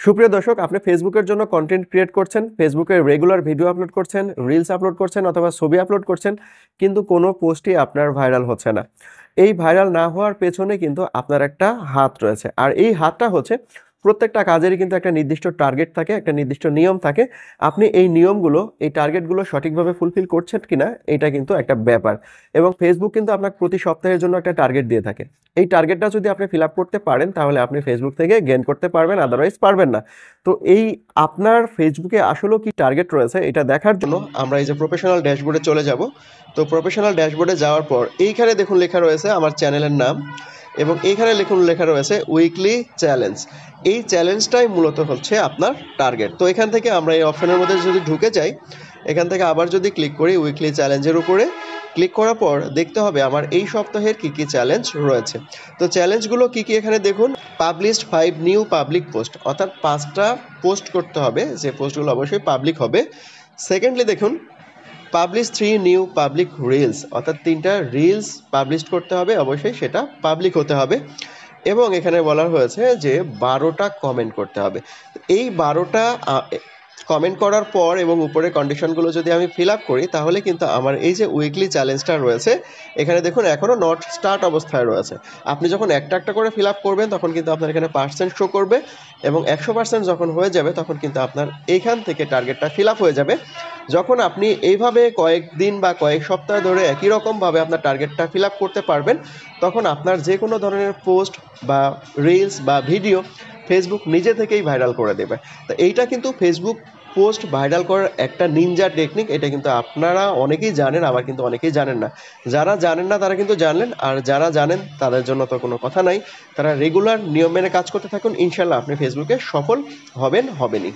সুপ্রিয় দর্শক, আপনি ফেসবুকের জন্য কন্টেন্ট ক্রিয়েট করছেন, ফেসবুকে রেগুলার ভিডিও আপলোড করছেন, রিলস আপলোড করছেন অথবা ছবি আপলোড করছেন, কিন্তু কোনো পোস্টই আপনার ভাইরাল হচ্ছে না। এই ভাইরাল না হওয়ার পেছনে কিন্তু আপনার একটা হাত রয়েছে। আর এই হাতটা হচ্ছে প্রত্যেকটা কাজেরই কিন্তু একটা নির্দিষ্ট টার্গেট থাকে, একটা নির্দিষ্ট নিয়ম থাকে। আপনি এই নিয়মগুলো, এই টার্গেটগুলো সঠিকভাবে ফুলফিল করছেন কিনা এটা কিন্তু একটা ব্যাপার। এবং ফেসবুক কিন্তু আপনাকে প্রতি সপ্তাহের জন্য একটা টার্গেট দিয়ে থাকে। এই টার্গেটটা যদি আপনি ফিল আপ করতে পারেন তাহলে আপনি ফেসবুক থেকে গেইন করতে পারবেন, আদারওয়াইজ পারবেন না। তো এই আপনার ফেসবুকে আসলেও কি টার্গেট রয়েছে এটা দেখার জন্য আমরা এই যে প্রফেশনাল ড্যাশবোর্ডে চলে যাব। তো প্রফেশনাল ড্যাশবোর্ডে যাওয়ার পর এইখানে দেখুন লেখা রয়েছে আমার চ্যানেলের নাম, এবং এইখানে লেখা রয়েছে উইকলি চ্যালেঞ্জ। এই চ্যালেঞ্জটাই মূলত হচ্ছে আপনার টার্গেট। তো এখান থেকে আমরা এই অপশনের মধ্যে যদি ঢুকে যাই, এখান থেকে আবার যদি ক্লিক করি উইকলি চ্যালেঞ্জের উপরে, ক্লিক করার পর দেখতে হবে আমার এই সপ্তাহের কি কি চ্যালেঞ্জ রয়েছে। তো চ্যালেঞ্জগুলো কি কি এখানে দেখুন, পাবলিশড 5 নিউ পাবলিক পোস্ট, অর্থাৎ 5টা পোস্ট করতে হবে, যে পোস্টগুলো অবশ্যই পাবলিক হবে। সেকেন্ডলি দেখুন, পাবলিশ 3 নিউ পাবলিক রিলস, অর্থাৎ 3টা রিলস পাবলিশ করতে হবে, অবশ্যই সেটা পাবলিক হতে হবে। এবং এখানে বলা হয়েছে যে 12টা কমেন্ট করতে হবে। এই 12টা কমেন্ট করার পর এবং উপরে কন্ডিশনগুলো যদি আমি ফিল আপ করি তাহলে কিন্তু আমার এই যে উইকলি চ্যালেঞ্জটা রয়েছে এখানে দেখুন এখনও নট স্টার্ট অবস্থায় রয়েছে। আপনি যখন একটা একটা করে ফিল আপ করবেন তখন কিন্তু আপনার এখানে পার্সেন্ট শো করবে, এবং 100% যখন হয়ে যাবে তখন কিন্তু আপনার এইখান থেকে টার্গেটটা ফিল আপ হয়ে যাবে। যখন আপনি এইভাবে কয়েকদিন বা কয়েক সপ্তাহ ধরে একই রকমভাবে আপনার টার্গেটটা ফিল আপ করতে পারবেন, তখন আপনার যে কোনো ধরনের পোস্ট বা রিলস বা ভিডিও ফেসবুক নিজে থেকেই ভাইরাল করে দেবে। তো এইটা কিন্তু ফেসবুক পোস্ট ভাইরাল করার একটা নিনজা টেকনিক। এটা কিন্তু আপনারা অনেকেই জানেন, আবার কিন্তু অনেকেই জানেন না। যারা জানেন না তারা কিন্তু জানলেন, আর যারা জানেন তাদের জন্য তো কোনো কথা নাই। তারা রেগুলার নিয়ম মেনে কাজ করতে থাকুন, ইনশাল্লাহ আপনি ফেসবুকে সফল হবেনই।